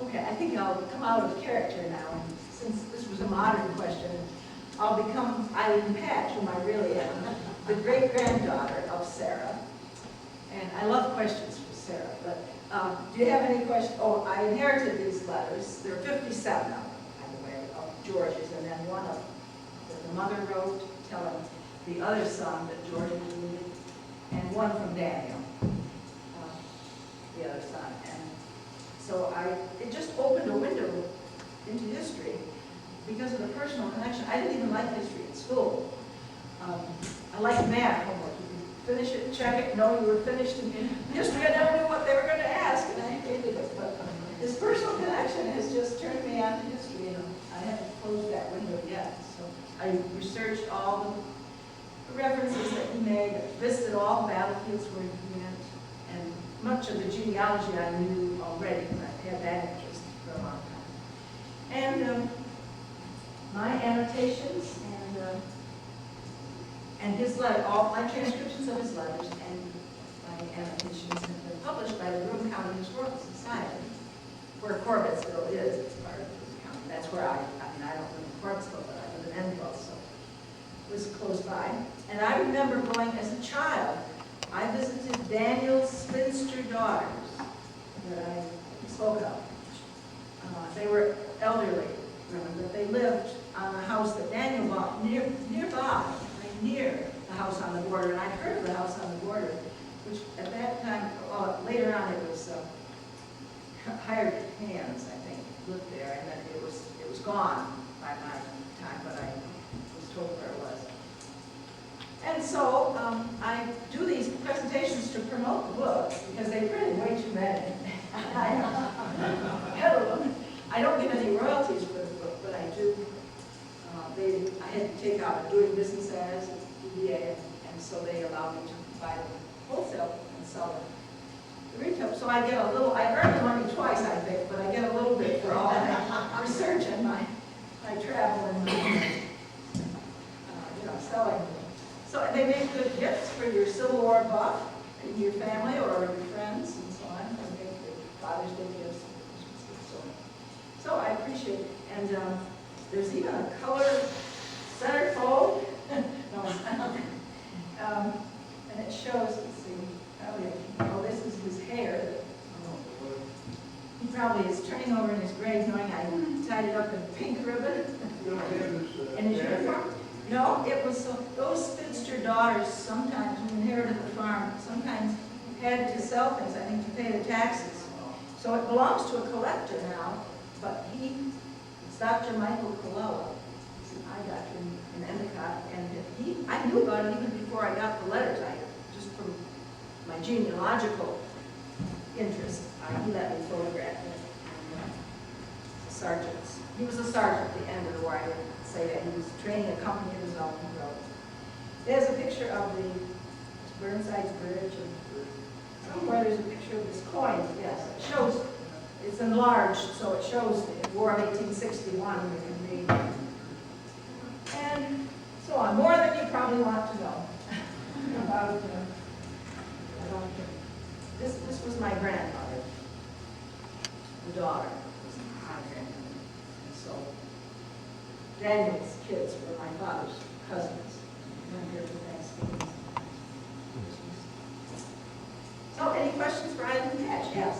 Okay, I think I'll come out of character now, and since this was a modern question, I'll become Eileen Patch, whom I really am, the great-granddaughter of Sarah. And I love questions for Sarah, but do you have any questions? Oh, I inherited these letters. There are 57 of them, by the way, of George's, and then one of that the mother wrote telling the other son that George was needed, and one from Daniel, the other son. And so it just opened a window into history because of the personal connection. I didn't even like history at school. I liked math homework. You could finish it, check it, know you were finished. And history, I never knew what they were going to ask, and I hated it. But this personal connection has just turned me on to history, and I haven't closed that window yet. So I researched all the references that he made, listed all the battlefields where he went, and much of the genealogy I knew already, but I had that interest for a long time. And my annotations and his letter, all my transcriptions of his letters and my annotations have been published by the Broome County Historical Society, where Corbettsville is. It's part of Broome County. That's where I mean, I don't live in Corbettsville, but I live in Enfield, so it was close by. And I remember going as a child. I visited Daniel's spinster daughters that I spoke of. They were elderly women, but they lived on a house that Daniel bought nearby, right near the house on the border. And I'd heard of the house on the border, which at that time, later on it was hired hands, I think, lived there, and then it was gone by my time, but I was told where it was. And so I do these presentations to promote the book because they printed way too many. I don't get any royalties for the book, but I do. I had to take out a doing business as DBA, and so they allowed me to buy them wholesale and sell them the retail. So I get a little. I earn the money twice, I think, but I get a little bit for all my research and my travel and my selling. So they make good gifts for your Civil War buff and your family or your friends and so on. They make good Father's Day gifts and Christmas gifts. So I appreciate it. And there's even a color centerfold. And it shows, let's see, this is his hair. He probably is turning over in his grave knowing I tied it up in pink ribbon. In his uniform. No, it was those spinster daughters sometimes who inherited the farm, sometimes had to sell things, I think, to pay the taxes. So it belongs to a collector now, but it's Dr. Michael Colella. He's an eye doctor in Endicott, and I knew about it even before I got the letters. Just from my genealogical interest, he let me photograph it. Sergeants. He was a sergeant at the end of the war. I didn't say that. He was training a company of his own. He wrote. There's a picture of the Burnside's Bridge, and somewhere there's a picture of this coin. Yes, it shows. It's enlarged, so it shows the War of 1861. You can read, and so on. More than you probably want to know about. This was my grandmother, the daughter. So Daniel's kids were my father's cousins. Went here for Thanksgiving. So, any questions for Eileen Patch? Yes.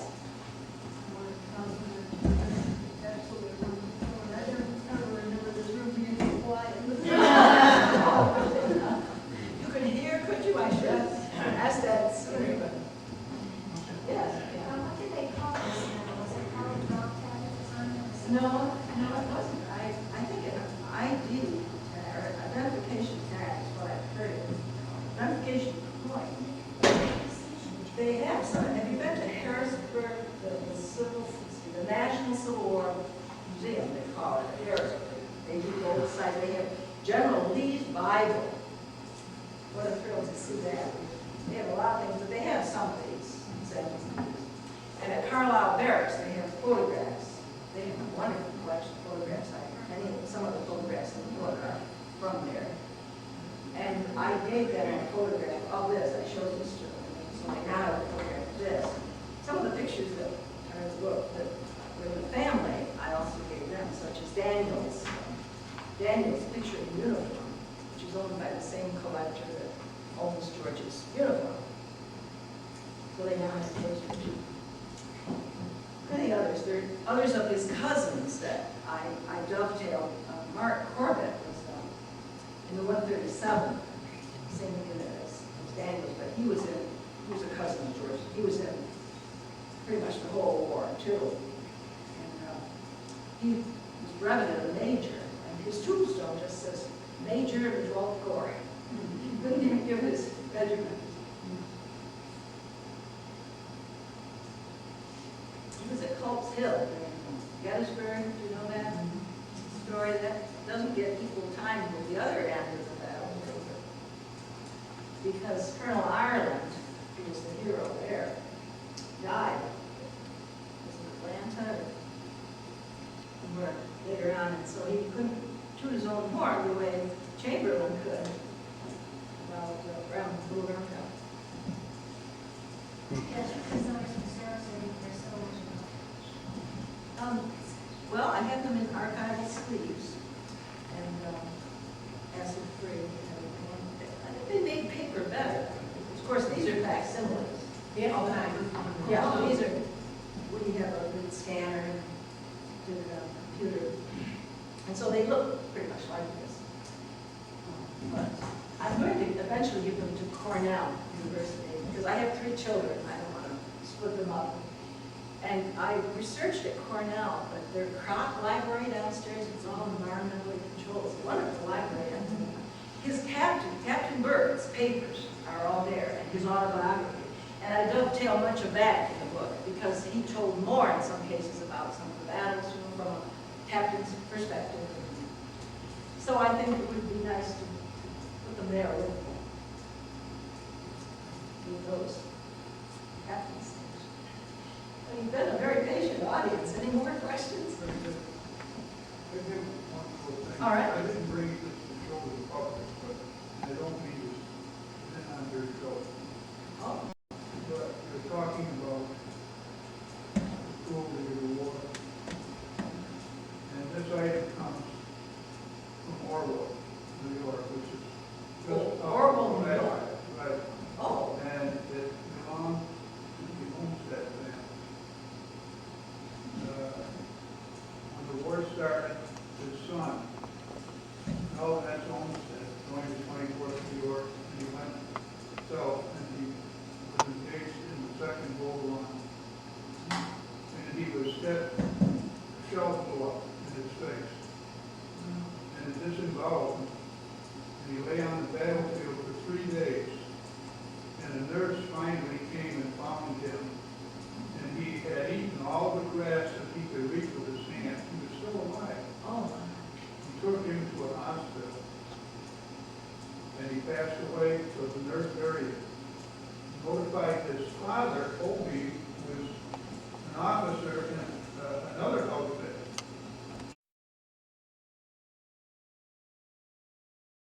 You can hear, could you? I should ask that sooner, but yes. What did they call this now? Was it called dog tag at the time? No, it wasn't. I think an ID tag, or identification tag is what I've heard of. Identification coin. They have some. Have you been to Harrisburg, the National Civil War Museum, they call it, Harrisburg. They do both sides. They have General Lee's Bible. What a thrill to see that. They have a lot of things, but they have some of these examples. barracks, they have photographs. They have a wonderful collection of photographs. Some of the photographs in the book are from there. And I gave them a photograph of this. I showed this to them. So they now have a photograph of this. Some of the pictures that are in the book that were in the family, I also gave them, such as Daniel's picture in uniform, which is owned by the same collector that owns George's uniform. So they now have those pictures. Many others. There are others of his cousins that I dovetailed. Mark Corbett was in the 137, same unit as Daniels, but he was a cousin of George. He was in pretty much the whole war too. And he was breveted a major, and his tombstone just says Major of the 12th Corps. He couldn't even give his regiment. He was at Culp's Hill in Gettysburg. Do you know that story? That doesn't get equal time with the other end of the battle. Because Colonel Ireland, who was the hero there, died. Was it Atlanta or later on? And so he couldn't toot his own horn the way Chamberlain could about Blue Round Cup. That's because those reserves are there's so much. Well, I have them in archival sleeves and acid-free and everything. I think they make paper better. Of course, these are facsimiles. Yeah. Yeah, these are when you have a good scanner and do the computer. And so they look pretty much like this. But I'm going to eventually give them to Cornell University because I have 3 children. I don't want to split them up. And I researched at Cornell, but their Kroc library downstairs, it's all environmentally controlled. It's a wonderful library. His Captain Bird's papers are all there, and his autobiography. And I dovetail much of that in the book, because he told more in some cases about some of the battles from a captain's perspective. So I think it would be nice to put them there with those captains. Well, you've been a very patient audience. Any more questions? I did one little thing. All right. I didn't bring this to show the public, but I don't mean to sit on your show. Oh, But you're talking about the cruelty of the war. And this item comes from Orwell, New York, which is just Orwell, New right, York. Right. oh, And it belongs to the Homestead family. When the war started, his son, no, that's Homestead, going to 24th New York, and he went south, and he was engaged in the Second World War. And he was